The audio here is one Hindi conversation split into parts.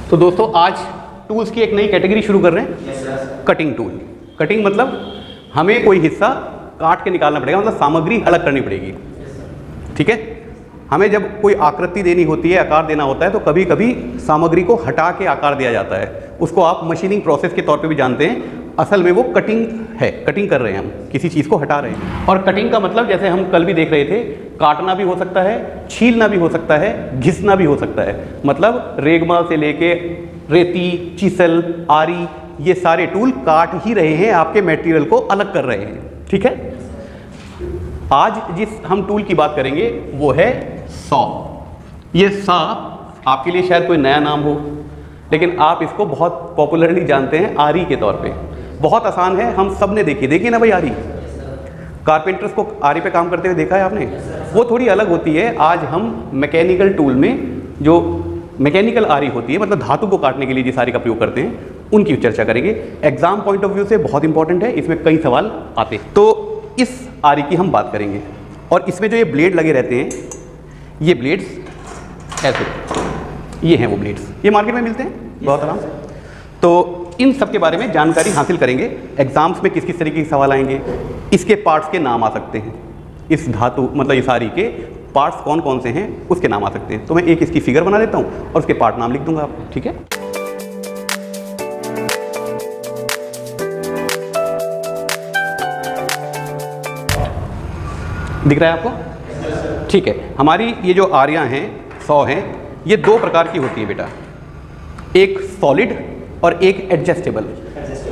तो दोस्तों आज टूल्स की एक नई कैटेगरी शुरू कर रहे हैं, कटिंग टूल। कटिंग मतलब हमें कोई हिस्सा काट के निकालना पड़ेगा, मतलब सामग्री अलग करनी पड़ेगी। ठीक है, हमें जब कोई आकृति देनी होती है, आकार देना होता है, तो कभी कभी सामग्री को हटा के आकार दिया जाता है। उसको आप मशीनिंग प्रोसेस के तौर पे भी जानते हैं। असल में वो कटिंग है, कटिंग कर रहे हैं, हम किसी चीज़ को हटा रहे हैं। और कटिंग का मतलब जैसे हम कल भी देख रहे थे, काटना भी हो सकता है, छीलना भी हो सकता है, घिसना भी हो सकता है। मतलब रेगमा से लेके रेती, चिसल, आरी, ये सारे टूल काट ही रहे हैं, आपके मटेरियल को अलग कर रहे हैं। ठीक है, आज जिस हम टूल की बात करेंगे वो है सॉ। ये सॉ आपके लिए शायद कोई नया नाम हो, लेकिन आप इसको बहुत पॉपुलरली जानते हैं आरी के तौर पे। बहुत आसान है, हम सब ने देखी ना भाई आरी। कारपेंटर्स को आरी पे काम करते हुए देखा है आपने। वो थोड़ी अलग होती है। आज हम मैकेनिकल टूल में जो मैकेनिकल आरी होती है, मतलब धातु को काटने के लिए जिस आरी का प्रयोग करते हैं, उनकी चर्चा करेंगे। एग्जाम पॉइंट ऑफ व्यू से बहुत इंपॉर्टेंट है, इसमें कई सवाल आते हैं। तो इस आरी की हम बात करेंगे। और इसमें जो ये ब्लेड लगे रहते हैं, ये ब्लेड्स ऐसे, ये हैं वो ब्लेड्स, ये मार्केट में मिलते हैं बहुत आराम से। तो इन सब के बारे में जानकारी हासिल करेंगे। एग्जाम्स में किस किस तरीके के सवाल आएंगे, इसके पार्ट्स के नाम आ सकते हैं, इस धातु मतलब इस आरी के पार्ट्स कौन कौन से हैं उसके नाम आ सकते हैं। तो मैं एक इसकी फिगर बना देता हूँ और उसके पार्ट नाम लिख दूंगा आपको। ठीक है, दिख रहा है आपको? ठीक है, हमारी ये जो आरियाँ हैं, सॉ हैं, ये दो प्रकार की होती है बेटा, एक सॉलिड और एक एडजस्टेबल।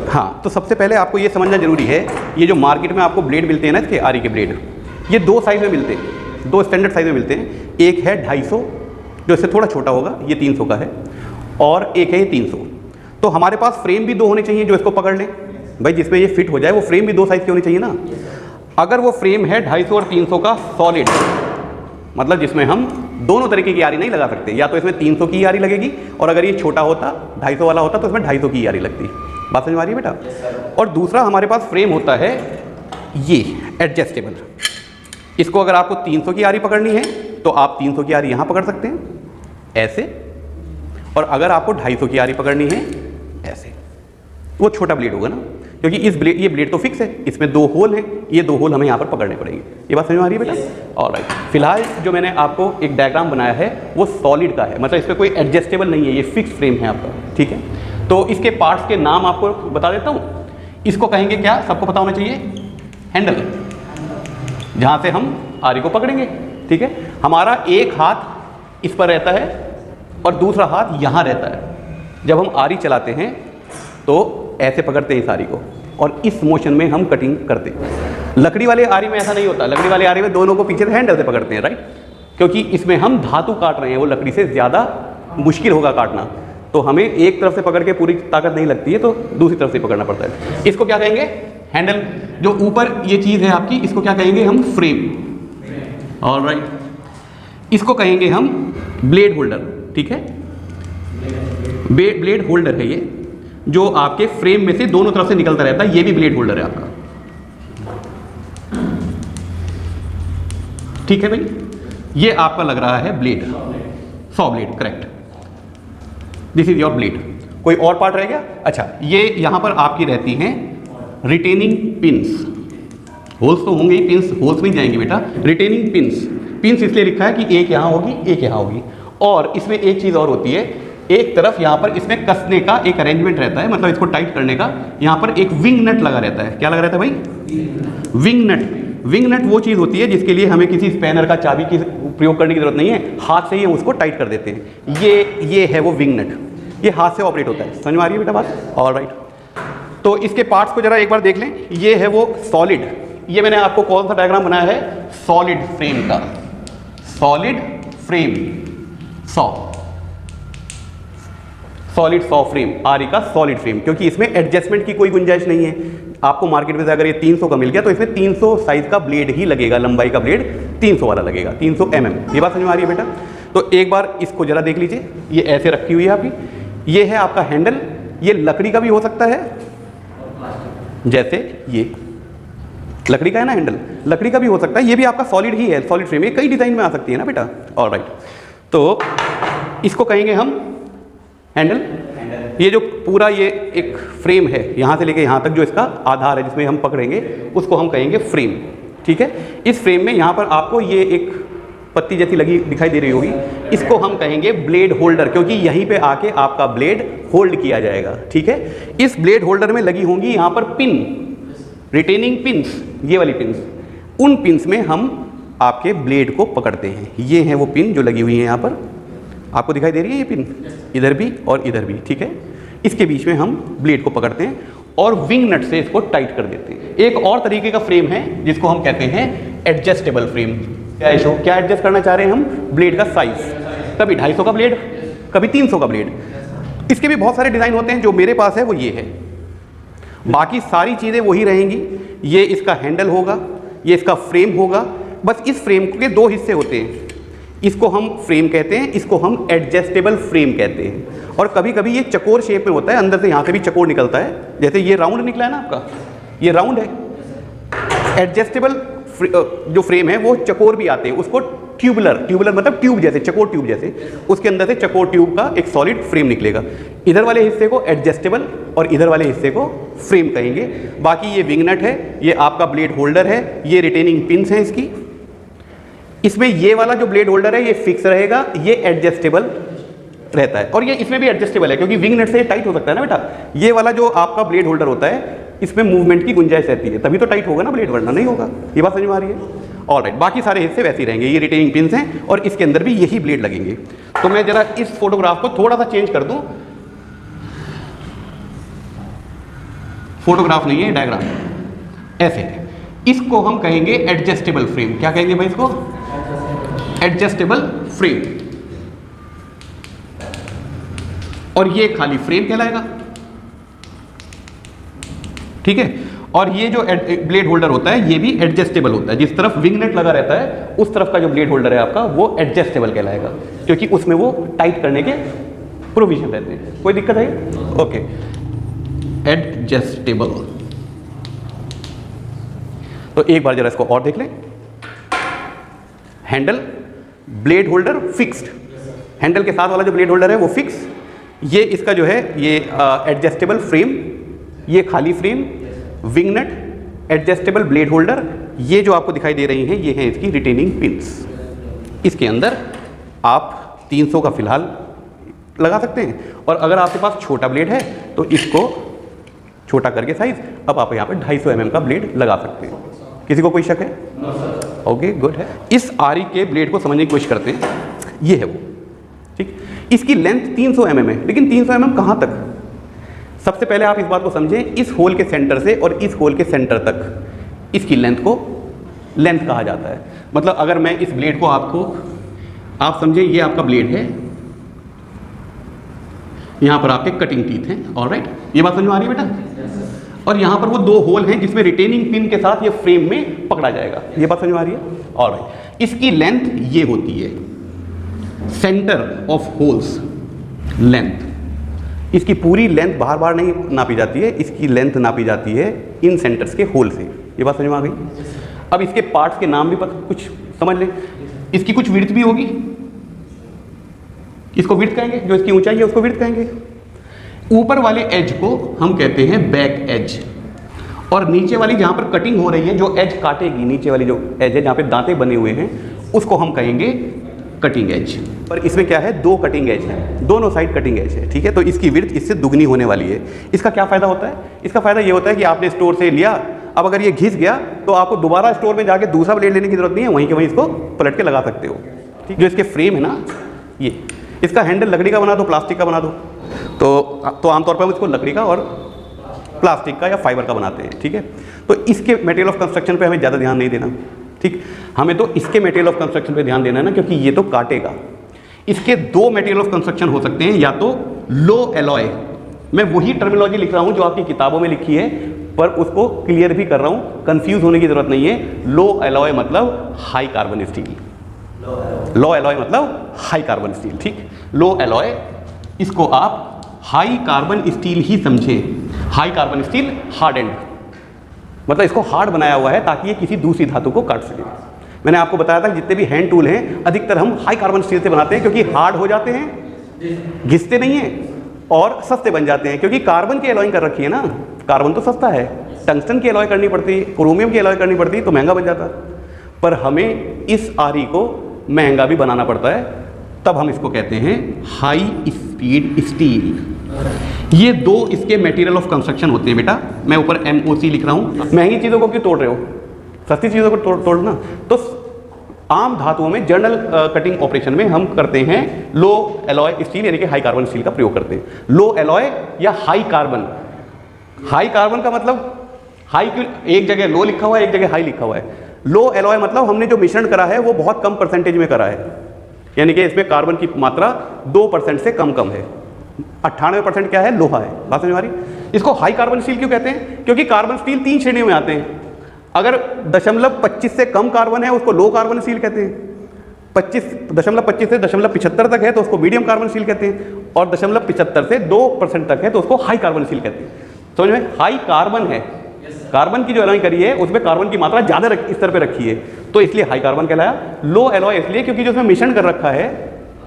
हाँ, तो सबसे पहले आपको ये समझना जरूरी है, ये जो मार्केट में आपको ब्लेड मिलते हैं ना, इसके आरी के ब्लेड, ये दो साइज में मिलते हैं, दो स्टैंडर्ड साइज में मिलते हैं। एक है 250, जो इससे थोड़ा छोटा होगा, ये 300 का है, और एक है ये 300। तो हमारे पास फ्रेम भी दो होने चाहिए जो इसको पकड़ लें भाई, जिसमें ये फिट हो जाए। वो फ्रेम भी दो साइज़ की होनी चाहिए ना। अगर वो फ्रेम है 250 और 300 का सॉलिड, मतलब जिसमें हम दोनों तरीके की आरी नहीं लगा सकते, या तो इसमें 300 की आरी लगेगी, और अगर ये छोटा होता 250 वाला होता तो इसमें 250 की आरी लगती। बात समझ में आ रही है बेटा? और दूसरा हमारे पास फ्रेम होता है ये एडजस्टेबल। इसको अगर आपको 300 की आरी पकड़नी है तो आप 300 की आरी यहाँ पकड़ सकते हैं ऐसे, और अगर आपको 250 की आरी पकड़नी है ऐसे। वो छोटा ब्लेड होगा ना, क्योंकि ये ब्लेड तो फिक्स है, इसमें दो होल हैं, ये दो होल हमें यहाँ पर पकड़ने पड़ेंगे। ये बात समझ में आ रही है बेटा? ऑलराइट, फिलहाल जो मैंने आपको एक डायग्राम बनाया है वो सॉलिड का है, मतलब इस पर कोई एडजस्टेबल नहीं है, ये फिक्स फ्रेम है आपका। ठीक है, तो इसके पार्ट्स के नाम आपको बता देता हूँ। इसको कहेंगे क्या, सबको पता होना चाहिए, हैंडल, जहाँ से हम आरी को पकड़ेंगे। ठीक है, हमारा एक हाथ इस पर रहता है और दूसरा हाथ यहाँ रहता है। जब हम आरी चलाते हैं तो ऐसे पकड़ते हैं इस आरी को, और इस मोशन में हम कटिंग करते हैं। लकड़ी वाले आरी में ऐसा नहीं होता। लकड़ी वाले आरी में दोनों को पीछे से हैंडल से पकड़ते हैं, राइट, क्योंकि इसमें हम धातु काट रहे हैं, वो लकड़ी से ज़्यादा मुश्किल होगा काटना। तो हमें एक तरफ से पकड़ के पूरी ताकत नहीं लगती है, तो दूसरी तरफ से पकड़ना पड़ता है। इसको क्या कहेंगे, हैंडल। जो ऊपर ये चीज़ है आपकी, इसको क्या कहेंगे हम, फ्रेम। ऑलराइट, इसको कहेंगे हम ब्लेड होल्डर। ठीक है, ब्लेड होल्डर है ये, जो आपके फ्रेम में से दोनों तरफ से निकलता रहता है, ये भी ब्लेड होल्डर है आपका। ठीक है भाई, ये आपका लग रहा है blade, saw blade, correct. This is your blade. कोई और पार्ट रह गया? अच्छा, ये यहां पर आपकी रहती हैं रिटेनिंग पिंस। होल्स तो होंगे ही, पिंस होल्स में जाएंगे बेटा। रिटेनिंग पिंस, पिंस इसलिए लिखा है कि एक यहां होगी, एक यहां होगी। और इसमें एक चीज़ और होती है, एक तरफ यहाँ पर इसमें कसने का एक अरेंजमेंट रहता है, मतलब इसको टाइट करने का। यहाँ पर एक विंग नट लगा रहता है। क्या लगा रहता है भाई? विंग नट। विंग नट वो चीज़ होती है जिसके लिए हमें किसी स्पैनर का चाबी की प्रयोग करने की जरूरत नहीं है, हाथ से ही हम उसको टाइट कर देते हैं। ये है वो विंग नट, ये हाथ से ऑपरेट होता है। समझ में आ रही है बेटा बात? ऑलराइट, तो इसके पार्ट्स को जरा एक बार देख लें। ये है वो सॉलिड। ये मैंने आपको कौन सा डायग्राम बनाया है, सॉलिड फ्रेम का। Solid frame, solid saw frame, आरी का सॉलिड फ्रेम, क्योंकि इसमें एडजस्टमेंट की कोई गुंजाइश नहीं है। आपको मार्केट में से अगर ये 300 का मिल गया तो इसमें 300 साइज का ब्लेड ही लगेगा, लंबाई का ब्लेड 300 वाला लगेगा, 300 mm। ये बात समझ में आ रही है बेटा? तो एक बार इसको जरा देख लीजिए, ये ऐसे रखी हुई है आपकी। ये है आपका हैंडल। ये लकड़ी का भी हो सकता है, जैसे ये लकड़ी का है ना हैंडल, लकड़ी का भी हो सकता है। ये भी आपका सॉलिड ही है, सॉलिड फ्रेम। ये कई डिज़ाइन में आ सकती है ना बेटा। ऑलराइट, तो इसको कहेंगे हम हैंडल, ये जो पूरा ये एक फ्रेम है यहाँ से लेके यहाँ तक जो इसका आधार है जिसमें हम पकड़ेंगे उसको हम कहेंगे फ्रेम। ठीक है, इस फ्रेम में यहाँ पर आपको ये एक पत्ती जैसी लगी दिखाई दे रही होगी, इसको हम कहेंगे ब्लेड होल्डर, क्योंकि यहीं पे आके आपका ब्लेड होल्ड किया जाएगा। ठीक है, इस ब्लेड होल्डर में लगी होंगी यहाँ पर पिन, रिटेनिंग पिन्स, ये वाली पिन्स, उन पिन्स में हम आपके ब्लेड को पकड़ते हैं। ये हैं वो पिन जो लगी हुई हैं यहाँ पर, आपको दिखाई दे रही है ये पिन, इधर भी और इधर भी। ठीक है, इसके बीच में हम ब्लेड को पकड़ते हैं और विंग नट से इसको टाइट कर देते हैं। एक और तरीके का फ्रेम है जिसको हम कहते हैं एडजस्टेबल फ्रेम। क्या इशू, क्या एडजस्ट करना चाह रहे हैं हम? ब्लेड का साइज, कभी 250 का ब्लेड, कभी 300 का ब्लेड। इसके भी बहुत सारे डिज़ाइन होते हैं, जो मेरे पास है वो ये है, बाकी सारी चीज़ें वही रहेंगी। ये इसका हैंडल होगा, ये इसका फ्रेम होगा। बस इस फ्रेम के दो हिस्से होते हैं, इसको हम फ्रेम कहते हैं, इसको हम एडजस्टेबल फ्रेम कहते हैं। और कभी कभी ये चकोर शेप में होता है, अंदर से यहाँ से भी चकोर निकलता है, जैसे ये राउंड निकला है ना आपका, ये राउंड है। एडजस्टेबल जो फ्रेम है वो चकोर भी आते हैं, उसको ट्यूबुलर, ट्यूबुलर मतलब ट्यूब जैसे, चकोर ट्यूब जैसे, उसके अंदर से चकोर ट्यूब का एक सॉलिड फ्रेम निकलेगा। इधर वाले हिस्से को एडजस्टेबल और इधर वाले हिस्से को फ्रेम कहेंगे। बाकी ये विंग नट है, ये आपका ब्लेड होल्डर है, ये रिटेनिंग पिन्स हैं इसकी। इसमें ये वाला जो ब्लेड होल्डर है ये फिक्स रहेगा, ये एडजस्टेबल रहता है। और ये इसमें भी एडजस्टेबल है क्योंकि विंग नट से टाइट हो सकता है ना बेटा। ये वाला जो आपका ब्लेड होल्डर होता है इसमें मूवमेंट की गुंजाइश रहती है, तभी तो टाइट होगा ना ब्लेड, वरना नहीं होगा। ये बात समझ में आ रही है? ऑलराइट, बाकी सारे हिस्से वैसे ही रहेंगे। ये रिटेनिंग पिन्स हैं और इसके अंदर भी यही ब्लेड लगेंगे। तो मैं जरा इस फोटोग्राफ को थोड़ा सा चेंज कर दूं, फोटोग्राफ नहीं है डायग्राम, ऐसे। इसको हम कहेंगे एडजस्टेबल फ्रेम। क्या कहेंगे भाई इसको? Adjustable frame. और ये खाली फ्रेम कहलाएगा। ठीक है, और ये जो ब्लेड होल्डर होता है ये भी एडजस्टेबल होता है। जिस तरफ विंग नट लगा रहता है उस तरफ का जो ब्लेड होल्डर है आपका वो एडजस्टेबल कहलाएगा, क्योंकि उसमें वो टाइट करने के प्रोविजन रहते हैं। कोई दिक्कत है? Okay, adjustable. तो एक बार जरा इसको और देख लें। Handle, blade holder fixed, handle के साथ वाला जो ब्लेड होल्डर है वो फिक्स। ये इसका जो है ये एडजस्टेबल फ्रेम, ये खाली फ्रेम, विंग नट, एडजस्टेबल ब्लेड होल्डर। ये जो आपको दिखाई दे रही हैं ये हैं इसकी रिटेनिंग पिन्स। इसके अंदर आप 300 का फिलहाल लगा सकते हैं, और अगर आपके पास छोटा ब्लेड है तो इसको छोटा करके साइज अब आप यहाँ पे 250 mm का ब्लेड लगा सकते हैं। किसी को कोई शक है? ओके, गुड है। इस आरी के ब्लेड को समझने की कोशिश करते हैं। ये है वो, ठीक। इसकी लेंथ 300 mm है, लेकिन 300 mm कहाँ तक? सबसे पहले आप इस बात को समझें, इस होल के सेंटर से और इस होल के सेंटर तक इसकी लेंथ को लेंथ कहा जाता है। मतलब अगर मैं इस ब्लेड को आप समझें, ये आपका ब्लेड है, यहाँ पर आपके कटिंग टीथ हैं, ऑलराइट। ये बात समझ में आ रही है बेटा? और यहाँ पर वो दो होल हैं जिसमें रिटेनिंग पिन के साथ ये फ्रेम में पकड़ा जाएगा। ये बात समझ में आ रही है? ऑलराइट। इसकी लेंथ ये होती है, सेंटर ऑफ होल्स लेंथ। इसकी पूरी लेंथ बार बार नहीं नापी जाती है, इसकी लेंथ नापी जाती है इन सेंटर्स के होल से। ये बात समझ में आ गई? अब इसके पार्ट्स के नाम भी कुछ समझ लें। इसकी कुछ विड्थ भी होगी, इसको विड्थ कहेंगे, जो इसकी ऊंचाई है उसको विड्थ कहेंगे। ऊपर वाले एज को हम कहते हैं बैक एज, और नीचे वाली जहाँ पर कटिंग हो रही है, जो एज काटेगी, नीचे वाली जो एज है जहाँ पे दांते बने हुए हैं, उसको हम कहेंगे कटिंग एज। पर इसमें क्या है, दो कटिंग एज है, दोनों साइड कटिंग एज है, ठीक है। तो इसकी विड्थ इससे दुगनी होने वाली है। इसका क्या फ़ायदा होता है? इसका फ़ायदा ये होता है कि आपने स्टोर से लिया, अब अगर ये घिस गया तो आपको दोबारा स्टोर में जाके दूसरा ब्लेड लेने की जरूरत नहीं है, वहीं के वहीं इसको पलट के लगा सकते हो, ठीक। जो इसके फ्रेम है ना, ये इसका हैंडल लकड़ी का बना दो, प्लास्टिक का बना दो, तो आमतौर पर हम इसको लकड़ी का और प्लास्टिक का या फाइबर का बनाते हैं, ठीक है। तो इसके मटेरियल ऑफ कंस्ट्रक्शन पे हमें ज़्यादा ध्यान नहीं देना, ठीक। हमें तो इसके मटेरियल ऑफ कंस्ट्रक्शन पे ध्यान देना है ना, क्योंकि ये तो काटेगा। इसके दो मटेरियल ऑफ कंस्ट्रक्शन हो सकते हैं, या तो लो एलॉय, मैं वही टर्मिनोलॉजी लिख रहा हूँ जो आपकी किताबों में लिखी है, पर उसको क्लियर भी कर रहा हूँ, कंफ्यूज होने की जरूरत नहीं है। लो एलॉय मतलब हाई कार्बन स्टील, लो एलॉय मतलब हाई कार्बन स्टील, ठीक। लो एलॉय, इसको आप हाई कार्बन स्टील ही समझें। High carbon steel hard and, मतलब इसको हार्ड बनाया हुआ है ताकि ये किसी दूसरी धातु को काट सके। मैंने आपको बताया था जितने भी हैंड टूल हैं अधिकतर हम हाई कार्बन स्टील से बनाते हैं, क्योंकि हार्ड हो जाते हैं, घिसते नहीं हैं, और सस्ते बन जाते हैं, क्योंकि कार्बन की एलॉइंग कर रखी है ना, कार्बन तो सस्ता है, टंगस्टन की एलॉय करनी पड़ती है, क्रोमियम की एलॉय करनी पड़ती है, तो महंगा बन जाता। पर हमें इस आरी को महंगा भी बनाना पड़ता है, तब हम इसको कहते हैं हाई स्पीड स्टील। ये दो इसके मटेरियल ऑफ कंस्ट्रक्शन होते हैं बेटा। मैं ऊपर MOC लिख रहा हूँ। महंगी चीज़ों को क्यों तोड़ रहे हो, सस्ती चीज़ों को तोड़ना। तो आम धातुओं में जनरल कटिंग ऑपरेशन में हम करते हैं लो एलॉय स्टील यानी कि हाई कार्बन स्टील का प्रयोग करते हैं। लो एलॉय या हाई कार्बन, हाई कार्बन का मतलब हाई की एक जगह लो लिखा हुआ है, एक जगह हाई लिखा हुआ है। लो एलॉय मतलब हमने जो मिश्रण करा है वो बहुत कम परसेंटेज में करा है, यानी कि इसमें कार्बन की मात्रा 2% से कम है। 98% क्या है, लोहा है। बात समझ में आ रही? इसको हाई कार्बन स्टील क्यों कहते हैं? क्योंकि कार्बन स्टील 3 श्रेणियों में आते हैं। अगर 0.25 से कम कार्बन है उसको लो कार्बन स्टील कहते हैं, 0.25 से 0.75 तक है तो उसको मीडियम कार्बन स्टील कहते हैं, और 0.75 से 2% तक है तो उसको हाई कार्बन स्टील कहते हैं। समझ में? हाई कार्बन है, कार्बन की जो एलॉय करी है उसमें कार्बन की मात्रा ज़्यादा स्तर पे रखी है, तो इसलिए हाई कार्बन कहलाया। लो एलॉय इसलिए क्योंकि जो उसमें मिश्रण कर रखा है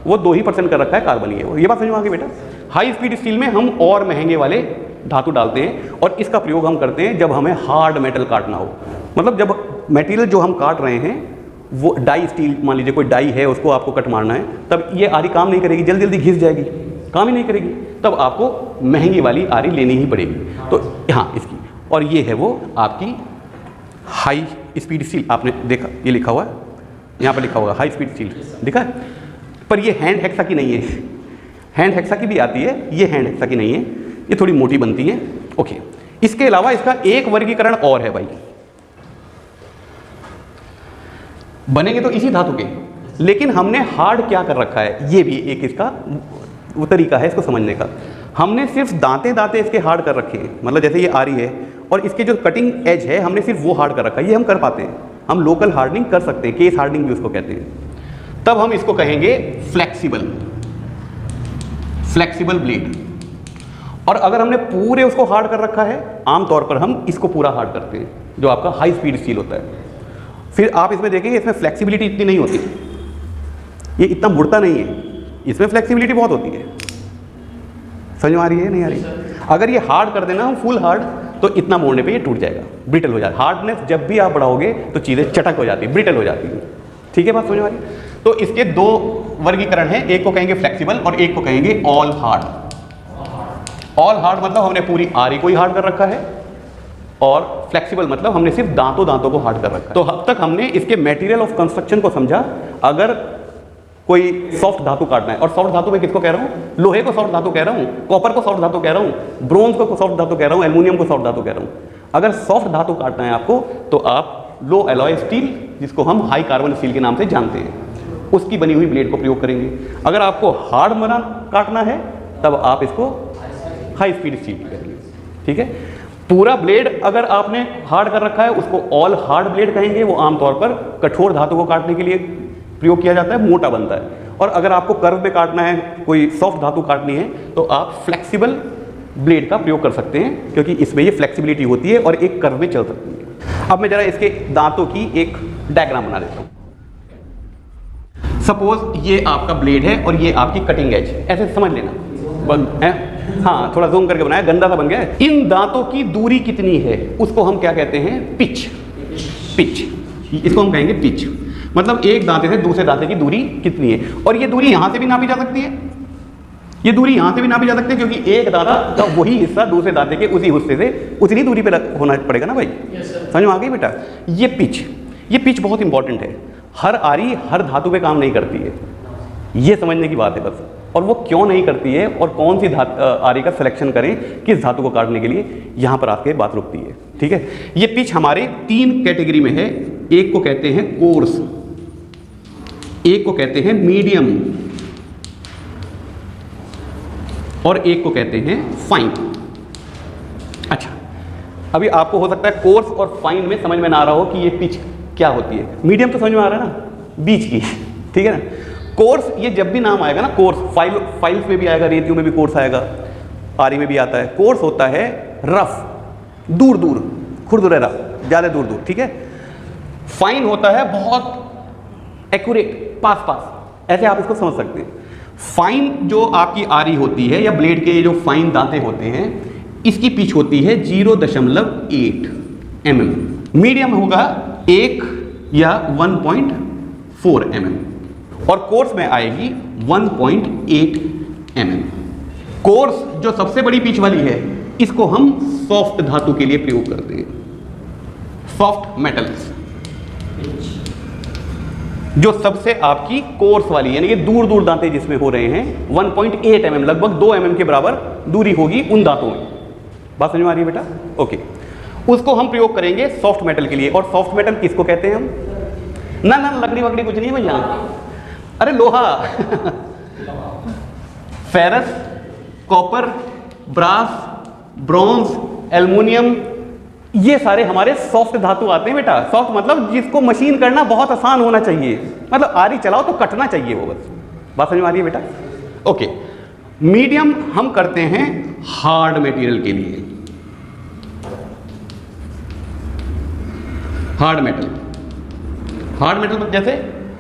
वो 2% कर रखा है, कार्बन ही है। ये बात समझ में आ गई बेटा? हाई स्पीड स्टील में हम और महंगे वाले धातु डालते हैं, और इसका प्रयोग हम करते हैं जब हमें हार्ड मेटल काटना हो। मतलब जब मटेरियल जो हम काट रहे हैं वो डाई स्टील, मान लीजिए कोई डाई है उसको आपको कट मारना है, तब ये आरी काम नहीं करेगी, जल्दी जल्दी घिस जाएगी, काम ही नहीं करेगी, तब आपको महंगी वाली आरी लेनी ही पड़ेगी। तो हाँ इसकी, और ये है वो आपकी हाई स्पीड स्टील। आपने देखा ये लिखा हुआ है, यहाँ पर लिखा हुआ हाई स्पीड स्टील, दिखा है? पर ये हैंड हेक्सा की नहीं है, हैंड हेक्सा की भी आती है, ये हैंड हेक्सा की नहीं है, ये थोड़ी मोटी बनती है। ओके, इसके अलावा इसका एक वर्गीकरण और है भाई, बनेंगे तो इसी धातु के, लेकिन हमने हार्ड क्या कर रखा है, ये भी एक इसका वो तरीका है इसको समझने का। हमने सिर्फ दांते दांते इसके हार्ड कर रखे हैं, मतलब जैसे ये आरी है और इसके जो कटिंग एज है हमने सिर्फ वो हार्ड कर रखा है, ये हम कर पाते हैं, हम लोकल हार्डनिंग कर सकते हैं, केस हार्डनिंग भी उसको कहते हैं। तब हम इसको कहेंगे फ्लेक्सिबल, फ्लेक्सिबल ब्लेड। और अगर हमने पूरे उसको हार्ड कर रखा है, आमतौर पर हम इसको पूरा हार्ड करते हैं, जो आपका हाई स्पीड स्टील होता है। फिर आप इसमें देखेंगे इसमें फ्लेक्सिबिलिटी इतनी नहीं होती, ये इतना मुड़ता नहीं है, इसमें फ्लेक्सिबिलिटी बहुत होती है। समझ में आ रही है नहीं आ रही? अगर ये हार्ड कर देना हम फुल हार्ड, तो इतना मोड़ने पे ये टूट जाएगा, ब्रिटल हो जाएगा। हार्डनेस जब भी आप बढ़ाओगे तो चीज़ें चटक हो जाती है, ब्रिटल हो जाती है। ठीक है बात समझ में आ रही है? तो इसके दो वर्गीकरण हैं, एक को कहेंगे फ्लेक्सिबल और एक को कहेंगे ऑल हार्ड। ऑल हार्ड मतलब हमने पूरी आरी को ही हार्ड कर रखा है, और फ्लेक्सिबल मतलब हमने सिर्फ दांतों दांतों को हार्ड कर रखा है। तो अब तक हमने इसके मटेरियल ऑफ कंस्ट्रक्शन को समझा। अगर कोई सॉफ्ट धातु काटना है, और सॉफ्ट धातु में किसको कह रहा हूँ, लोहे को सॉफ्ट धातु कह रहा हूँ, कॉपर को सॉफ्ट धातु कह रहा हूँ, ब्रोंज को सॉफ्ट धातु कह रहा हूँ, एल्युमिनियम को सॉफ्ट धातु कह रहा हूँ। अगर सॉफ्ट धातु काटना है आपको तो आप लो एलॉय स्टील, जिसको हम हाई कार्बन स्टील के नाम से जानते हैं, उसकी बनी हुई ब्लेड को प्रयोग करेंगे। अगर आपको हार्ड बना काटना है तब आप इसको हाई स्पीड स्टील करेंगे। ठीक है, पूरा ब्लेड अगर आपने हार्ड कर रखा है उसको ऑल हार्ड ब्लेड कहेंगे, वो आमतौर पर कठोर धातु को काटने के लिए प्रयोग किया जाता है, मोटा बनता है। और अगर आपको कर्व पे काटना है, कोई सॉफ्ट धातु काटनी है, तो आप फ्लेक्सिबल ब्लेड का प्रयोग कर सकते हैं, क्योंकि इसमें ये फ्लेक्सिबिलिटी होती है और एक कर्व में चल सकती है। अब मैं जरा इसके दांतों की एक डायग्राम बना देता हूँ। सपोज ये आपका ब्लेड है और ये आपकी कटिंग एज, ऐसे समझ लेना है। हाँ, थोड़ा जूम करके बनाया, गंदा सा बन गया। इन दांतों की दूरी कितनी है उसको हम क्या कहते हैं, पिच। पिच, इसको हम कहेंगे पिच, मतलब एक दांते से दूसरे दांते की दूरी कितनी है। और ये दूरी यहां से भी नापी जा सकती है, ये दूरी यहां से भी नापी जा सकती है, क्योंकि एक दांता का वही हिस्सा दूसरे दांते के उसी हिस्से से उतनी दूरी पे होना पड़ेगा ना भाई। समझ में आ गई बेटा? ये पिच बहुत इंपॉर्टेंट है। हर आरी हर धातु पे काम नहीं करती है, ये समझने की बात है बस। और वो क्यों नहीं करती है और कौन सी आरी का सिलेक्शन करें किस धातु को काटने के लिए, यहां पर आके बात रुकती है। ठीक है, ये पिच हमारे 3 कैटेगरी में है। एक को कहते हैं कोर्स, एक को कहते हैं मीडियम, और एक को कहते हैं फाइन। अच्छा, अभी आपको हो सकता है कोर्स और फाइन में समझ में ना आ रहा हो कि ये पिच क्या होती है। मीडियम तो समझ में आ रहा है ना, बीच की, ठीक है ना। कोर्स, ये जब भी नाम आएगा ना, कोर्स फाइल्स में भी आएगा, रेतियों में भी कोर्स आएगा, आरी में भी आता है। कोर्स होता है रफ, दूर दूर, खुरदुरा, ज़्यादा दूर दूर। ठीक है, फाइन होता है बहुत एक्यूरेट, पास पास, ऐसे आप इसको समझ सकते हैं। फाइन जो आपकी आरी होती है या ब्लेड के जो फाइन दांते होते हैं, इसकी पिच होती है 0.8 mm। मीडियम होगा 1 या 1.4 mm और कोर्स में आएगी 1.8 mm। कोर्स जो सबसे बड़ी पिच वाली है, इसको हम सॉफ्ट धातु के लिए प्रयोग करते हैं। सॉफ्ट मेटल्स जो सबसे आपकी कोर्स वाली यानी कि दूर दूर दांते जिसमें हो रहे हैं, 1.8 mm लगभग 2 mm के बराबर दूरी होगी उन दांतों में। बात समझ में आ रही है बेटा? ओके, उसको हम प्रयोग करेंगे सॉफ्ट मेटल के लिए। और सॉफ्ट मेटल किसको कहते हैं हम? ना ना लकड़ी वकड़ी कुछ नहीं है भैया, अरे लोहा ferrous, copper, brass, bronze, aluminium, ये सारे हमारे सॉफ्ट धातु आते हैं बेटा। सॉफ्ट मतलब जिसको मशीन करना बहुत आसान होना चाहिए, मतलब आरी चलाओ तो कटना चाहिए वो बस। बात समझ में आ रही है बेटा? ओके, मीडियम हम करते हैं हार्ड मटेरियल के लिए। हार्ड मेटल मतलब जैसे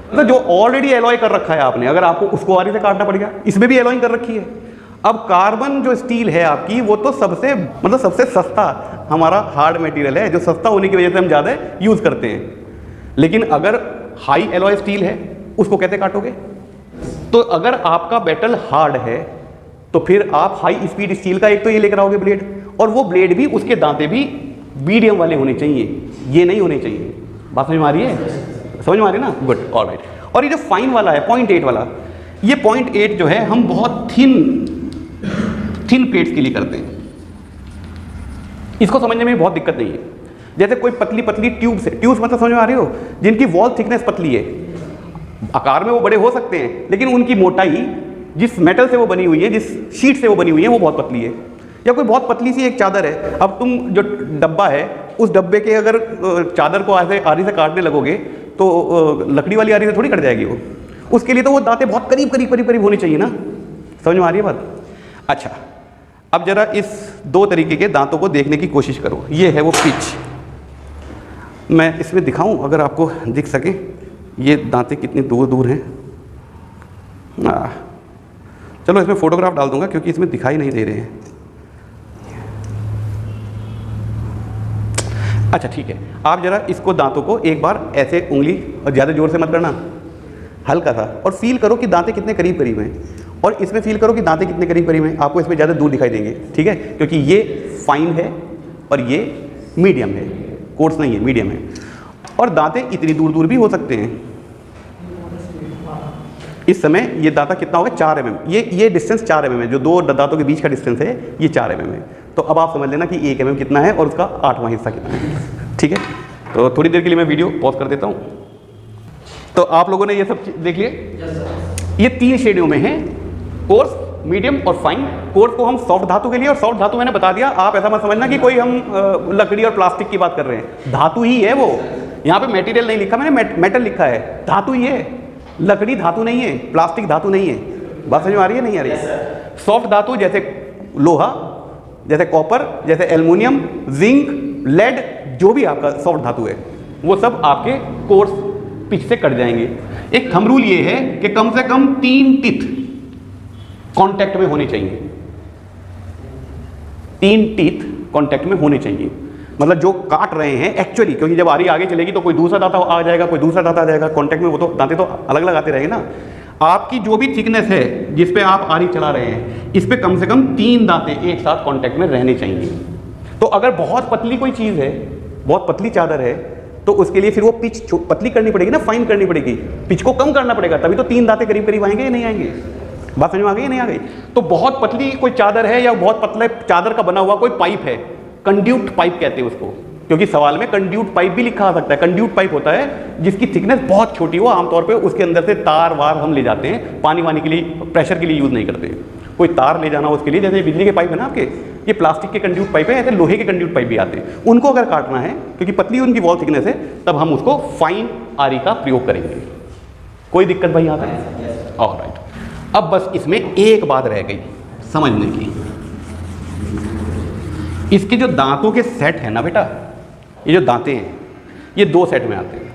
तो जो ऑलरेडी एलॉय कर रखा है आपने, अगर आपको उसको आरी से काटना पड़ेगा, इसमें भी एलॉइंग कर रखी है। अब कार्बन जो स्टील है आपकी, वो तो सबसे सस्ता हमारा हार्ड मटेरियल है, जो सस्ता होने की वजह से हम ज़्यादा यूज़ करते हैं। लेकिन अगर हाई एलॉय स्टील है, उसको कैसे काटोगे? तो अगर आपका मेटल हार्ड है तो फिर आप हाई स्पीड स्टील का एक तो ये लेकर आओगे ब्लेड, और वो ब्लेड भी उसके दांते भी मीडियम वाले होने चाहिए, ये नहीं होने चाहिए। बात समझ में आ रही है? समझ में आ रही है ना? Good, alright. और ये जो फाइन वाला है 0.8 वाला, ये 0.8 जो है हम बहुत थिन प्लेट्स के लिए करते हैं। इसको समझने में बहुत दिक्कत नहीं है। जैसे कोई पतली पतली ट्यूब्स है, ट्यूब्स मतलब समझ में आ रही हो, जिनकी वॉल थिकनेस पतली है, आकार में वो बड़े हो सकते हैं लेकिन उनकी मोटाई जिस मेटल से वो बनी हुई है, जिस शीट से वो बनी हुई है, वो बहुत पतली है। या कोई बहुत पतली सी एक चादर है, अब तुम जो डब्बा है उस डब्बे के अगर चादर को ऐसे आरी से काटने लगोगे तो लकड़ी वाली आरी से थोड़ी कट जाएगी वो। उसके लिए तो वो दांतें बहुत करीब होनी चाहिए ना। समझ में आ रही है बात? अच्छा, अब जरा इस दो तरीके के दांतों को देखने की कोशिश करो। ये है वो पिच, मैं इसमें दिखाऊं अगर आपको दिख सके, ये दांतें कितनी दूर दूर हैं। चलो इसमें फोटोग्राफ डाल दूंगा क्योंकि इसमें दिखाई नहीं दे रहे हैं। अच्छा ठीक है, आप जरा इसको दांतों को एक बार ऐसे उंगली, और ज़्यादा जोर से मत करना, हल्का सा, और फील करो कि दांतें कितने करीब करीब हैं, और इसमें फील करो कि दांतें कितने करीब करीब हैं। आपको इसमें ज़्यादा दूर दिखाई देंगे, ठीक है, क्योंकि ये फाइन है और ये मीडियम है, कोर्स नहीं है, मीडियम है। और दांतें इतनी दूर दूर भी हो सकते हैं। इस समय ये दांता कितना होगा? 4 mm। ये डिस्टेंस 4 mm है, जो दो दांतों के बीच का डिस्टेंस है ये 4 mm है। तो अब आप समझ लेना कि 1 mm कितना है और उसका 8वां हिस्सा कितना है, ठीक है। तो थोड़ी देर के लिए मैं वीडियो पॉज कर देता हूँ। तो आप लोगों ने ये सब देख लिए। ये 3 श्रेणियों में है, कोर्स, मीडियम और फाइन। कोर्स को हम सॉफ्ट धातु के लिए, और सॉफ्ट धातु मैंने बता दिया, आप ऐसा मत समझना कि कोई हम लकड़ी और प्लास्टिक की बात कर रहे हैं, धातु ही है वो। यहाँ पे मटेरियल नहीं लिखा मैंने, मेटल लिखा है, धातु ही है। लकड़ी धातु नहीं है, प्लास्टिक धातु नहीं है। बात समझ में आ रही है नहीं आ रही है? सॉफ्ट धातु जैसे लोहा, जैसे कॉपर, जैसे एल्युमिनियम, जिंक, लेड, जो भी आपका सॉफ्ट धातु है वो सब आपके कोर्स पिच से कट जाएंगे। एक थंब रूल ये है कि कम से कम 3 टीथ कांटेक्ट में होने चाहिए, 3 टीथ कांटेक्ट में होने चाहिए। मतलब जो काट रहे हैं एक्चुअली, क्योंकि जब आरी आगे चलेगी तो कोई दूसरा दांता आ जाएगा, कोई दूसरा दांता आ जाएगा, कांटेक्ट में वो तो दांते तो अलग अलग आते रहेंगे ना। आपकी जो भी थिकनेस है जिस पे आप आरी चला रहे हैं, इस पे कम से कम 3 दांते एक साथ कांटेक्ट में रहने चाहिए। तो अगर बहुत पतली कोई चीज़ है, बहुत पतली चादर है, तो उसके लिए फिर वो पिच पतली करनी पड़ेगी ना, फाइन करनी पड़ेगी, पिच को कम करना पड़ेगा, तभी तो 3 दांते करीब करीब आएंगे या नहीं आएंगे। बात समझ में आ गई नहीं आ गई? तो बहुत पतली कोई चादर है या बहुत पतले चादर का बना हुआ कोई पाइप है, कंड्यूट पाइप कहते हैं उसको, क्योंकि सवाल में कंड्यूट पाइप भी लिखा आ सकता है। कंड्यूट पाइप होता है जिसकी थिकनेस बहुत छोटी हो, आमतौर पे उसके अंदर से तार वार हम ले जाते हैं, पानी वानी के लिए, प्रेशर के लिए यूज़ नहीं करते। कोई तार ले जाना उसके लिए, जैसे बिजली के पाइप है ना आपके, ये प्लास्टिक के कंड्यूट पाइप है, ऐसे लोहे के कंड्यूट पाइप भी आते हैं। उनको अगर काटना है, क्योंकि पतली उनकी वॉल थिकनेस है, तब हम उसको फाइन आरी का प्रयोग करेंगे। कोई दिक्कत भाई यहाँ तक? ऑलराइट। अब बस इसमें एक बात रह गई समझने की, इसके जो दांतों के सेट है ना बेटा, ये जो दांते हैं ये 2 सेट में आते हैं।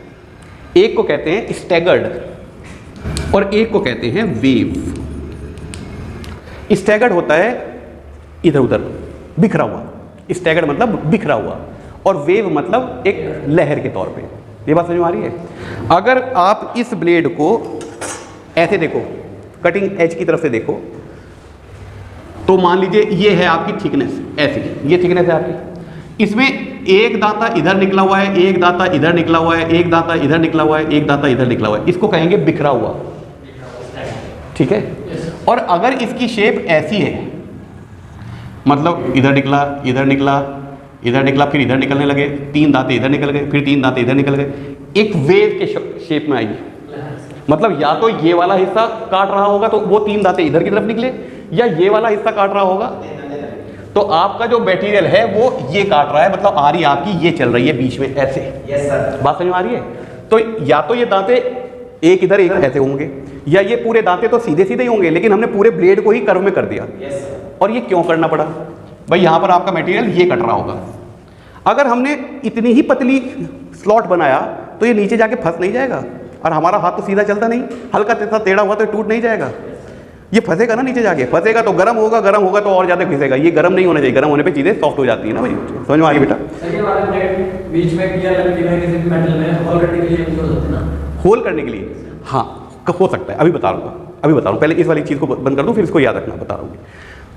एक को कहते हैं स्टैगर्ड और एक को कहते हैं वेव। स्टैगर्ड होता है इधर उधर बिखरा हुआ, स्टैगर्ड मतलब बिखरा हुआ, और वेव मतलब एक लहर के तौर पे। ये बात समझ में आ रही है? अगर आप इस ब्लेड को ऐसे देखो, कटिंग एज की तरफ से देखो, तो मान लीजिए ये है आपकी थिकनेस, ऐसी ये थिकनेस है आपकी। इसमें एक दांता इधर निकला हुआ है, एक दांता इधर निकला हुआ है, एक दांता इधर निकला हुआ है, एक दांता इधर निकला हुआ है, इसको कहेंगे बिखरा हुआ, ठीक है। और अगर इसकी शेप ऐसी है, मतलब इधर निकला, इधर निकला, इधर निकला, फिर इधर निकलने लगे, 3 दांते इधर निकल गए, फिर 3 दांते इधर निकल गए, एक वेव के शेप में आएगी। मतलब या तो ये वाला हिस्सा काट रहा होगा तो वो 3 दांते इधर की तरफ निकले, या ये वाला हिस्सा काट रहा होगा तो आपका जो मटेरियल है वो ये काट रहा है, मतलब आरी आपकी ये चल रही है बीच में ऐसे। Yes sir. बात समझ में आ रही है? तो या तो ये दांते एक इधर एक ऐसे होंगे, या ये पूरे दांते तो सीधे सीधे ही होंगे, लेकिन हमने पूरे ब्लेड को ही कर्व में कर दिया। यस। और ये क्यों करना पड़ा? भाई यहाँ पर आपका मटेरियल ये कट रहा होगा, अगर हमने इतनी ही पतली स्लॉट बनाया तो ये नीचे जाके फंस नहीं जाएगा, और हमारा हाथ तो सीधा चलता नहीं, हल्का सा टेढ़ा हुआ तो टूट नहीं जाएगा, ये फंसेगा ना नीचे जाके, फंसेगा तो गर्म होगा, गर्म होगा तो और ज़्यादा घिसेगा, ये गर्म नहीं होना चाहिए, गर्म होने पे चीज़ें सॉफ्ट हो जाती है ना भाई। समझ में आ गई बेटा? बीच में किया मेटल में होल करने के लिए यूज होता है ना? होल करने के लिए हाँ हो सकता है, अभी बता रहा हूँ, अभी बता रहा हूँ, पहले इस वाली चीज़ को बंद कर दूँ फिर इसको याद रखना, बता रहा हूँ।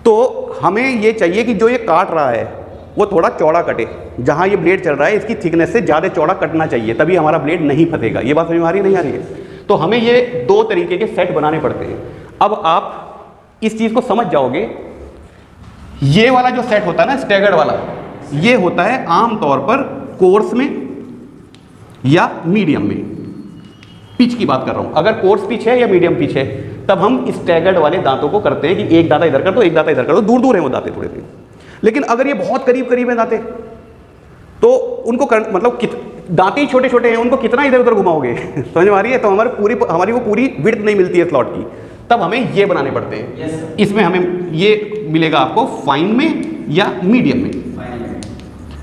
तो हमें ये चाहिए कि जो ये काट रहा है वो थोड़ा चौड़ा कटे, जहाँ ये ब्लेड चल रहा है इसकी थिकनेस से ज़्यादा चौड़ा कटना चाहिए, तभी हमारा ब्लेड नहीं फंसेगा। ये बात समझ में आ रही है नहीं आ रही है? तो हमें ये 2 तरीके के सेट बनाने पड़ते हैं। अब आप इस चीज़ को समझ जाओगे, ये वाला जो सेट होता है ना स्टैगर्ड वाला, ये होता है आमतौर पर कोर्स में या मीडियम में। पिच की बात कर रहा हूँ, अगर कोर्स पिच है या मीडियम पिच है तब हम स्टैगर्ड वाले दांतों को करते हैं कि एक दांता इधर कर दो, एक दांता इधर कर दो, दूर दूर है वो दांते थोड़े से। लेकिन अगर ये बहुत करीब करीब है दांते तो उनको मतलब दांते ही छोटे छोटे हैं, उनको कितना इधर उधर घुमाओगे? समझ में आ रही है? तो हमारी वो पूरी विड्थ नहीं मिलती है स्लॉट की, तब हमें ये बनाने पड़ते हैं। yes, इसमें हमें ये मिलेगा आपको फाइन में या मीडियम में।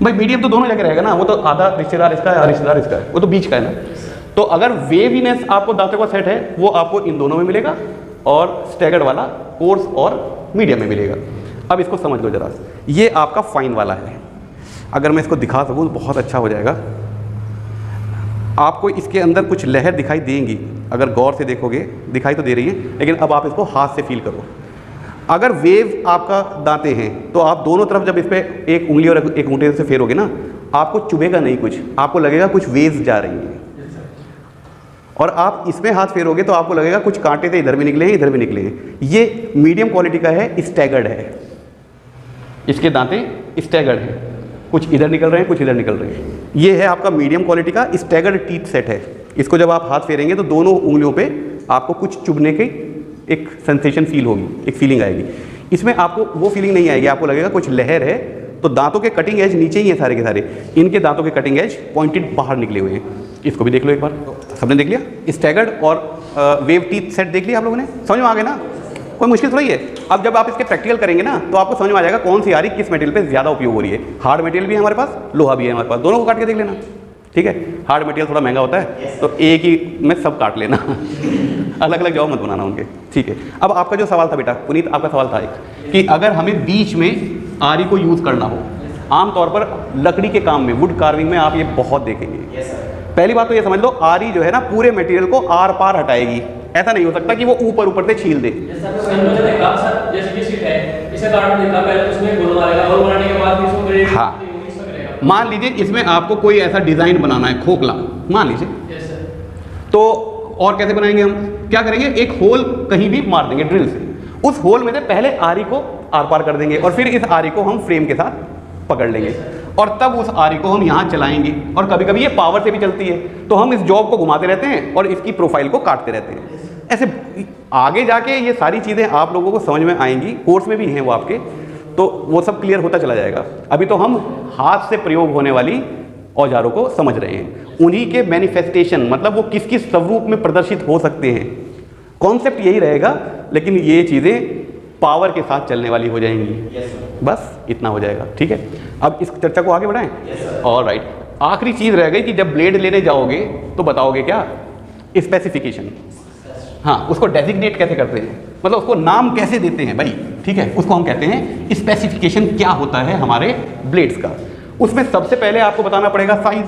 भाई मीडियम तो दोनों जगह रहेगा ना, वो तो आधा रिश्तेदार इसका है आधा रिश्तेदार इसका है, वो तो बीच का है ना। तो अगर वेवीनेस आपको दांतों का सेट है वो आपको इन दोनों में मिलेगा, और स्टैगर्ड वाला कोर्स और मीडियम में मिलेगा। अब इसको समझ लो जरा, ये आपका फाइन वाला है, अगर मैं इसको दिखा सकूँ तो बहुत अच्छा हो जाएगा। आपको इसके अंदर कुछ लहर दिखाई देंगी, अगर गौर से देखोगे दिखाई तो दे रही है, लेकिन अब आप इसको हाथ से फील करो। अगर वेव आपका दांते हैं तो आप दोनों तरफ जब इस पर एक उंगली और एक अंगूठे से फेरोगे ना, आपको चुभेगा नहीं कुछ, आपको लगेगा कुछ वेव्स जा रही हैं। और आप इसमें हाथ फेरोगे तो आपको लगेगा कुछ कांटे थे इधर भी निकले हैं इधर भी निकले हैं। ये मीडियम क्वालिटी का है, स्टैगर्ड है, इसके दांते स्टैगर्ड हैं, कुछ इधर निकल रहे हैं कुछ इधर निकल रहे हैं। ये है आपका मीडियम क्वालिटी का स्टैगर्ड टीथ सेट है। इसको जब आप हाथ फेरेंगे तो दोनों उंगलियों पे आपको कुछ चुभने की एक सेंसेशन फील होगी, एक फीलिंग आएगी। इसमें आपको वो फीलिंग नहीं आएगी, आपको लगेगा कुछ लहर है। तो दांतों के कटिंग एज नीचे ही है सारे के सारे, इनके दांतों के कटिंग एज पॉइंटेड बाहर निकले हुए हैं। इसको भी देख लो एक बार, सबने देख लिया? स्टैगर्ड और वेव टीथ सेट देख लिया आप लोगों ने? समझ में आ गया ना? कोई मुश्किल थोड़ी है। अब जब आप इसके प्रैक्टिकल करेंगे ना तो आपको समझ में आ जाएगा कौन सी आरी किस मटेरियल पे ज़्यादा उपयोग हो रही है। हार्ड मटेरियल भी है हमारे पास, लोहा भी है हमारे पास, दोनों को काट के देख लेना, ठीक है? हार्ड मटेरियल थोड़ा महंगा होता है तो एक ही में सब काट लेना अलग अलग जॉब मत बनाना उनके, ठीक है? अब आपका जो सवाल था बेटा पुनीत, आपका सवाल था एक कि अगर हमें बीच में आरी को यूज़ करना हो, आमतौर पर लकड़ी के काम में, वुड कार्विंग में आप ये बहुत देखेंगे। पहली बात तो ये समझ लो, आरी जो है ना पूरे मटेरियल को आर पार हटाएगी। ऐसा नहीं हो सकता कि वो ऊपर ऊपर से छील दे। हाँ, मान लीजिए इसमें आपको कोई ऐसा डिज़ाइन बनाना है, खोखला मान लीजिए, तो और कैसे बनाएंगे हम? क्या करेंगे, एक होल कहीं भी मार देंगे ड्रिल से, उस होल में से पहले आरी को आर पार कर देंगे और फिर इस आरी को हम फ्रेम के साथ पकड़ लेंगे और तब उस आरी को हम यहाँ चलाएंगे। और कभी कभी ये पावर से भी चलती है तो हम इस जॉब को घुमाते रहते हैं और इसकी प्रोफाइल को काटते रहते हैं। ऐसे आगे जाके ये सारी चीज़ें आप लोगों को समझ में आएंगी, कोर्स में भी हैं वो आपके, तो वो सब क्लियर होता चला जाएगा। अभी तो हम हाथ से प्रयोग होने वाली औजारों को समझ रहे हैं, उन्हीं के मैनिफेस्टेशन, मतलब वो किस किस स्वरूप में प्रदर्शित हो सकते हैं। कॉन्सेप्ट यही रहेगा, लेकिन ये चीज़ें पावर के साथ चलने वाली हो जाएंगी। बस इतना हो जाएगा, ठीक है? अब इस चर्चा को आगे बढ़ाएं। ऑलराइट, आखिरी चीज़ रह गई कि जब ब्लेड लेने जाओगे तो बताओगे क्या? स्पेसिफिकेशन। हाँ, उसको डेजिग्नेट कैसे करते हैं, मतलब उसको नाम कैसे देते हैं भाई? ठीक है, उसको हम कहते हैं स्पेसिफिकेशन क्या होता है हमारे ब्लेड्स का। उसमें सबसे पहले आपको बताना पड़ेगा साइज,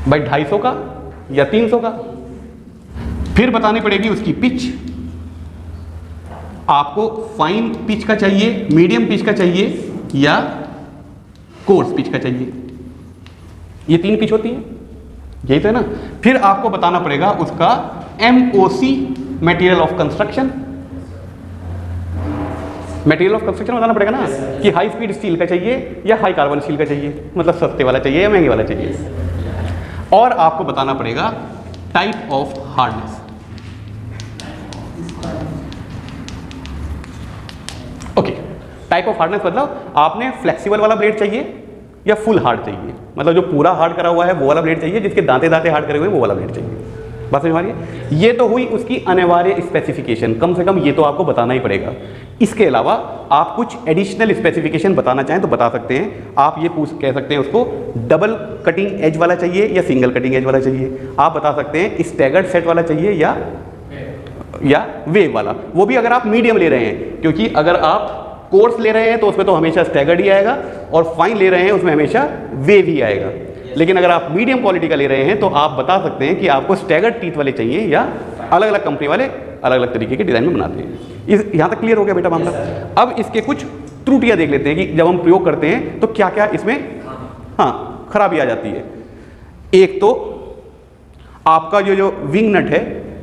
भाई 250 का या 300 का। फिर बतानी पड़ेगी उसकी पिच, आपको फाइन पिच का चाहिए, मीडियम पिच का चाहिए या कोर्स पिच का चाहिए। ये 3 पिच होती है, यही तो है ना। फिर आपको बताना पड़ेगा उसका MOC, material of construction. Material of construction बताना पड़ेगा ना कि हाई स्पीड स्टील का चाहिए या हाई कार्बन स्टील का चाहिए, मतलब सस्ते वाला चाहिए या महंगे वाला चाहिए। और आपको बताना पड़ेगा type of hardness. Okay, type of hardness मतलब आपने फ्लेक्सिबल वाला ब्लेड चाहिए या फुल हार्ड चाहिए, मतलब जो पूरा हार्ड करा हुआ है वो वाला ब्लेड चाहिए, जिसके दांते दांते हार्ड करे हुए हैं वो वाला ब्लेड चाहिए। बात समझ में? ये तो हुई उसकी अनिवार्य स्पेसिफिकेशन, कम से कम ये तो आपको बताना ही पड़ेगा। इसके अलावा आप कुछ एडिशनल स्पेसिफिकेशन बताना चाहें तो बता सकते हैं। आप ये कह सकते हैं उसको डबल कटिंग एज वाला चाहिए या सिंगल कटिंग एज वाला चाहिए। आप बता सकते हैं स्टैगर्ड सेट वाला चाहिए या वेव वाला, वो भी अगर आप मीडियम ले रहे हैं, क्योंकि अगर आप कोर्स ले रहे हैं तो उसमें तो हमेशा स्टैगर्ड ही आएगा और फाइन ले रहे हैं उसमें हमेशा वेव ही आएगा। लेकिन अगर आप मीडियम क्वालिटी का ले रहे हैं तो आप बता सकते हैं कि आपको स्टैगर्ड टीथ वाले चाहिए या अलग अलग कंपनी वाले अलग अलग तरीके के डिज़ाइन में बनाते हैं। यहाँ तक क्लियर हो गया बेटा मामला। अब इसके कुछ त्रुटियाँ देख लेते हैं कि जब हम प्रयोग करते हैं तो क्या क्या इसमें खराबी आ जाती है। एक तो आपका जो विंग नट है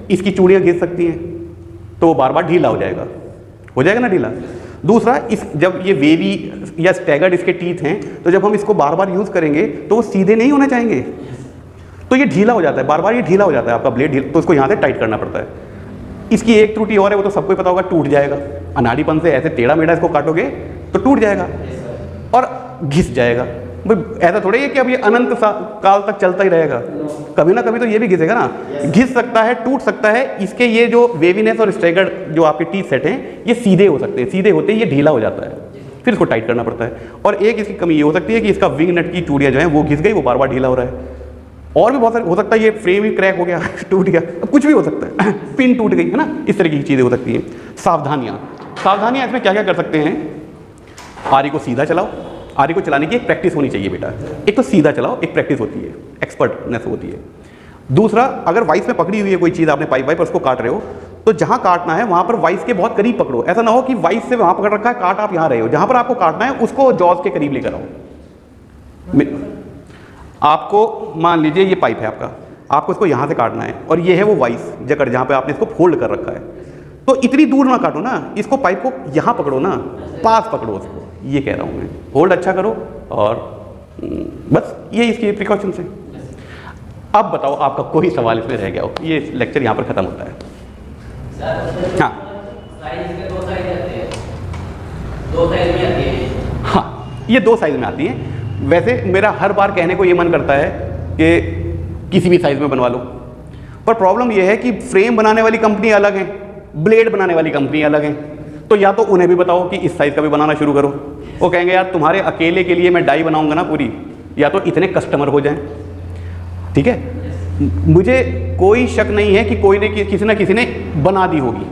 इसकी चूड़ियाँ घिस सकती हैं, तो वो बार बार ढीला हो जाएगा ना ढीला। दूसरा, जब ये वेवी या स्टैगर्ड इसके टीथ हैं तो जब हम इसको बार बार यूज़ करेंगे तो वो सीधे नहीं होना चाहेंगे, तो ये ढीला हो जाता है, बार बार ये ढीला हो जाता है आपका ब्लेड ढीला, तो इसको यहाँ से टाइट करना पड़ता है। इसकी एक त्रुटि और है, वो तो सबको पता होगा, टूट जाएगा। अनाड़ीपन से ऐसे टेढ़ा मेढ़ा इसको काटोगे तो टूट जाएगा और घिस जाएगा। भाई ऐसा थोड़ा ही है कि अब ये अनंत काल तक चलता ही रहेगा, कभी ना कभी तो ये भी घिसेगा ना। घिस सकता है, टूट सकता है। इसके ये जो वेवीनेस और स्टैगर्ड जो आपके टीथ सेट हैं ये सीधे हो सकते हैं, सीधे होते ही ये ढीला हो जाता है, फिर इसको टाइट करना पड़ता है। और एक इसकी कमी ये हो सकती है कि इसका विंग नट की चूड़ियाँ जो है वो घिस गई, वो बार बार ढीला हो रहा है। और भी बहुत सारे हो सकता है, ये फ्रेम ही क्रैक हो गया टूट गया, कुछ भी हो सकता है, पिन टूट गई है ना, इस तरह की चीज़ें हो सकती हैं। सावधानियाँ इसमें क्या क्या कर सकते हैं। आरी को सीधा चलाओ, आरी को चलाने की एक प्रैक्टिस होनी चाहिए बेटा। एक तो सीधा चलाओ, एक प्रैक्टिस होती है, एक्सपर्टनेस होती है। दूसरा, अगर वाइस में पकड़ी हुई है कोई चीज़, आपने पाइप वाइप और उसको काट रहे हो, तो जहाँ काटना है वहाँ पर वाइस के बहुत करीब पकड़ो। ऐसा ना हो कि वाइस से वहाँ पकड़ रखा है, काट आप यहाँ रहे हो, जहाँ पर आपको काटना है उसको जॉज के करीब लेकर आओ। आपको मान लीजिए ये पाइप है आपका, आपको इसको यहाँ से काटना है और ये है वो वाइस जकड़ जहाँ पे आपने इसको फोल्ड कर रखा है, तो इतनी दूर ना काटो ना, इसको पाइप को यहाँ पकड़ो ना, पास पकड़ो उसको, ये कह रहा हूँ मैं। होल्ड अच्छा करो और बस ये इसकी प्रिकॉशन से। अब बताओ आपका कोई सवाल इसमें रह गया हो, ये लेक्चर यहाँ पर ख़त्म होता है। हाँ, हाँ, ये 2 साइज़ में आती है। वैसे मेरा हर बार कहने को ये मन करता है कि किसी भी साइज़ में बनवा लो, पर प्रॉब्लम ये है कि फ्रेम बनाने वाली कंपनी अलग है, ब्लेड बनाने वाली कंपनी अलग है। तो या तो उन्हें भी बताओ कि इस साइज़ का भी बनाना शुरू करो, वो कहेंगे यार तुम्हारे अकेले के लिए मैं डाई बनाऊंगा ना पूरी, या तो इतने कस्टमर हो जाएं। ठीक है, मुझे कोई शक नहीं है कि किसी ना किसी ने बना दी होगी,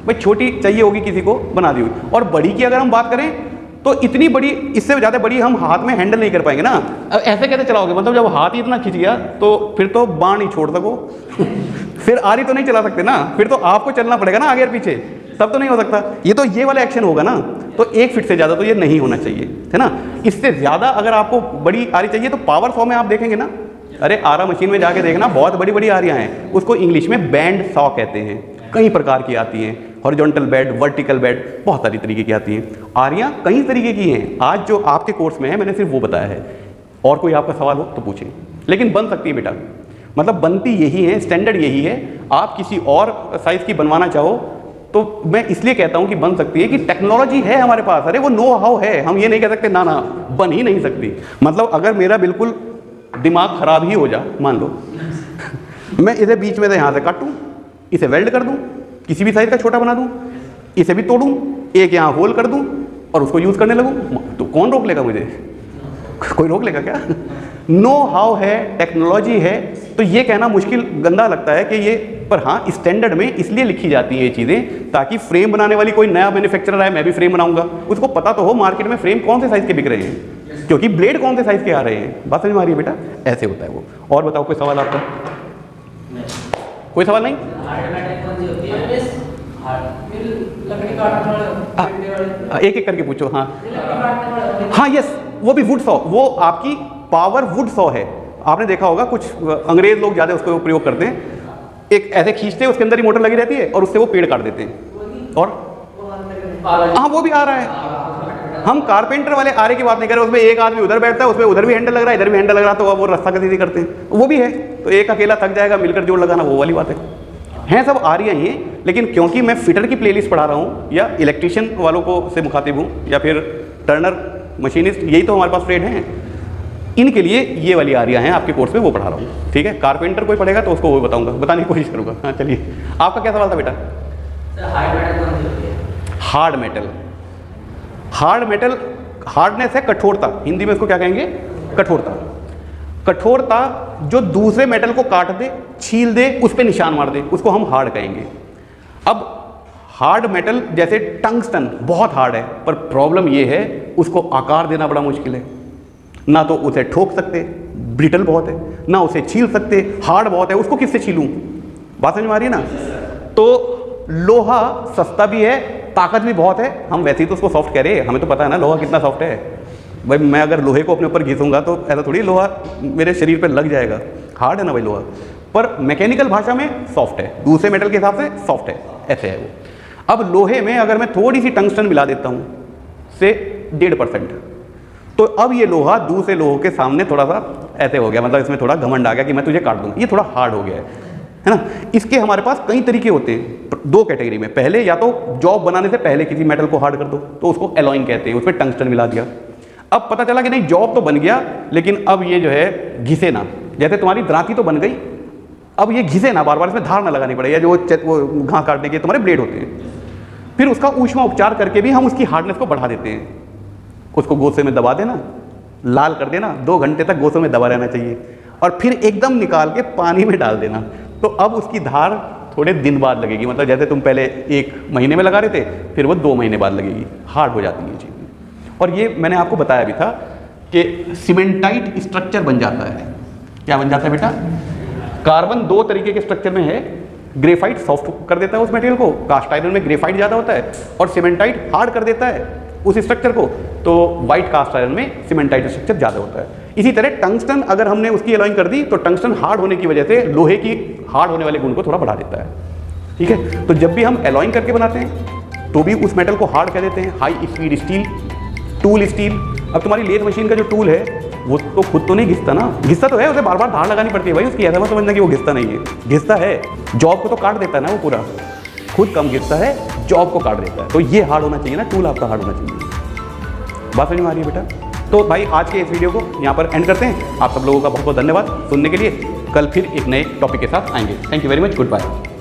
भाई छोटी चाहिए होगी किसी को, बना दी होगी। और बड़ी की अगर हम बात करें तो इतनी बड़ी, इससे ज़्यादा बड़ी हम हाथ में हैंडल नहीं कर पाएंगे ना। अब ऐसे कैसे चलाओगे, मतलब जब हाथ ही इतना खिंच गया तो फिर तो बाण ही छोड़ सको फिर आरी तो नहीं चला सकते ना, फिर तो आपको चलना पड़ेगा ना आगे और पीछे, तब तो नहीं हो सकता। ये वाला एक्शन होगा ना, तो 1 फीट से ज़्यादा तो ये नहीं होना चाहिए, है ना। इससे ज़्यादा अगर आपको बड़ी आरी चाहिए तो पावर सॉ में आप देखेंगे ना, अरे आरा मशीन में जाके देखना, बहुत बड़ी बड़ी आरियाँ हैं, उसको इंग्लिश में बैंड सॉ कहते हैं। कई प्रकार की आती हैं, हॉरिजॉन्टल बेड, वर्टिकल बेड, बहुत सारी तरीके की आती हैं। आरियाँ कई तरीके की हैं, आज जो आपके कोर्स में है मैंने सिर्फ वो बताया है। और कोई आपका सवाल हो तो पूछें, लेकिन बन सकती है बेटा, मतलब बनती यही है, स्टैंडर्ड यही है। आप किसी और साइज़ की बनवाना चाहो तो मैं इसलिए कहता हूँ कि बन सकती है कि टेक्नोलॉजी है हमारे पास, अरे वो नो हाउ है, हम ये नहीं कह सकते ना बन ही नहीं सकती। मतलब अगर मेरा बिल्कुल दिमाग खराब ही हो जा, मान लो मैं इसे बीच में से यहाँ से काटूँ, इसे वेल्ड कर दूँ, किसी भी साइज़ का छोटा बना दूँ, इसे भी तोड़ूँ, एक यहाँ होल कर दूँ और उसको यूज़ करने लगूँ, तो कौन रोक लेगा मुझे? कोई रोक लेगा क्या? नो हाउ है, टेक्नोलॉजी है, तो ये कहना मुश्किल गंदा लगता है कि ये पर हाँ स्टैंडर्ड में इसलिए लिखी जाती है ये चीज़ें ताकि फ्रेम बनाने वाली कोई नया मैन्युफैक्चरर आए, मैं भी फ्रेम बनाऊंगा, उसको पता तो हो मार्केट में फ्रेम कौन से साइज़ के बिक रहे हैं, क्योंकि ब्लेड कौन से साइज़ के आ रहे हैं। बात समझ में आ रही है बेटा, ऐसे होता है वो। और बताओ कोई सवाल आपका? कोई सवाल नहीं? एक एक करके पूछो। हाँ हाँ यस, वो भी वुड सॉ, वो आपकी पावर वुड सॉ है। आपने देखा होगा कुछ अंग्रेज लोग ज़्यादा उसको प्रयोग करते हैं, एक ऐसे खींचते हैं, उसके अंदर ही मोटर लगी रहती है और उससे वो पेड़ काट देते हैं। और हाँ वो भी आ रहा है, हम कारपेंटर वाले आरे की बात नहीं कर रहे, उसमें एक आदमी उधर बैठता है, उसमें उधर भी हैंडल लग रहा है, इधर भी हैंडल लग रहा है, तो वो रास्ता कैसे करते हैं, वो भी है। तो एक अकेला थक जाएगा, मिलकर जोड़ लगाना, वो वाली बात है सब आ रही हैं। लेकिन क्योंकि मैं फिटर की प्लेलिस्ट पढ़ा रहा हूँ या इलेक्ट्रीशियन वालों को से मुखातिब हूँ या फिर टर्नर, मशीनिस्ट, यही तो हमारे पास ट्रेड हैं, इनके लिए ये वाली आरियाँ हैं आपके कोर्स में, वो पढ़ा रहा हूँ। ठीक है, कारपेंटर कोई पढ़ेगा तो उसको वो बताऊंगा, बताने की कोशिश करूँगा। हाँ चलिए, आपका क्या सवाल था बेटा? Hard metal, hard metal, hardness है कठोरता, हिंदी में इसको क्या कहेंगे? कठोरता। कठोरता जो दूसरे मेटल को काट दे, छील दे, उस पर निशान मार दे, उसको हम हार्ड कहेंगे। अब हार्ड मेटल जैसे टंगस्टन बहुत हार्ड है, पर प्रॉब्लम ये है उसको आकार देना बड़ा मुश्किल है। ना तो उसे ठोक सकते, ब्रिटल बहुत है, ना उसे छील सकते, हार्ड बहुत है, उसको किससे छीलूं? बात समझ में आ रही है ना? तो लोहा सस्ता भी है, ताकत भी बहुत है। हम वैसे ही तो उसको सॉफ्ट कह रहे हैं, हमें तो पता है ना लोहा कितना सॉफ्ट है। भाई मैं अगर लोहे को अपने ऊपर घिसूंगा तो ऐसा थोड़ी लोहा मेरे शरीर पर लग जाएगा, हार्ड है ना भाई लोहा, पर मैकेनिकल भाषा में सॉफ्ट है, दूसरे मेटल के हिसाब से सॉफ्ट है, ऐसे है वो। अब लोहे में अगर मैं थोड़ी सी टंगस्टन मिला देता हूँ से 1.5%, तो अब ये लोहा दूसरे लोहों के सामने थोड़ा सा ऐसे हो गया, मतलब इसमें थोड़ा घमंड आ गया कि मैं तुझे काट दूंगा, ये थोड़ा हार्ड हो गया है ना। इसके हमारे पास कई तरीके होते हैं, दो कैटेगरी में। पहले या तो जॉब बनाने से पहले किसी मेटल को हार्ड कर दो, तो उसको एलॉइंग कहते हैं, उसमें टंगस्टन मिला दिया। अब पता चला कि नहीं जॉब तो बन गया, लेकिन अब ये जो है घिसे ना, जैसे तुम्हारी दराती तो बन गई, अब ये घिसे ना, बार बार इसमें धार ना लगानी पड़े, या जो वो घास काटने के तुम्हारे ब्लेड होते हैं। फिर उसका ऊष्मा उपचार करके भी हम उसकी हार्डनेस को बढ़ा देते हैं। उसको गोसे में दबा देना, लाल कर देना, 2 घंटे तक गोसों में दबा रहना चाहिए, और फिर एकदम निकाल के पानी में डाल देना। तो अब उसकी धार थोड़े दिन बाद लगेगी, मतलब जैसे तुम पहले 1 महीने में लगा रहे थे, फिर वो 2 महीने बाद लगेगी, हार्ड हो जाती है चीज़। और ये मैंने आपको बताया भी था कि सीमेंटाइट स्ट्रक्चर बन जाता है। क्या बन जाता है बेटा? कार्बन 2 तरीके के स्ट्रक्चर में है, ग्रेफाइट सॉफ्ट कर देता है उस मटेरियल को, कास्ट आयरन में ग्रेफाइट ज़्यादा होता है, और सीमेंटाइट हार्ड कर देता है उस स्ट्रक्चर को, तो वाइट कास्ट आयरन में सीमेंटाइट स्ट्रक्चर ज़्यादा होता है। इसी तरह टंगस्टन अगर हमने उसकी एलॉइंग कर दी, तो टंगस्टन हार्ड होने की वजह से लोहे की हार्ड होने वाले गुण को थोड़ा बढ़ा देता है। ठीक है, तो जब भी हम एलॉइंग करके बनाते हैं तो भी उस मेटल को हार्ड कह देते हैं। High speed steel, tool steel. अब तुम्हारी लेथ मशीन का जो टूल है वो तो खुद तो नहीं घिसता ना, घिसता तो है, उसे बार बार धार लगानी पड़ती है भाई उसकी, ऐसा मत समझना कि वो घिसता नहीं है, घिसता है। जॉब को तो काट देता है ना वो पूरा, खुद कम घिसता है, जॉब को काट देता है। तो ये हार्ड होना चाहिए ना, टूल आपका हार्ड होना चाहिए। बात समझ में आ रही है बेटा? तो भाई आज के इस वीडियो को यहाँ पर एंड करते हैं। आप सब लोगों का बहुत बहुत धन्यवाद सुनने के लिए। कल फिर एक नए टॉपिक के साथ आएंगे। Thank you very much, good bye.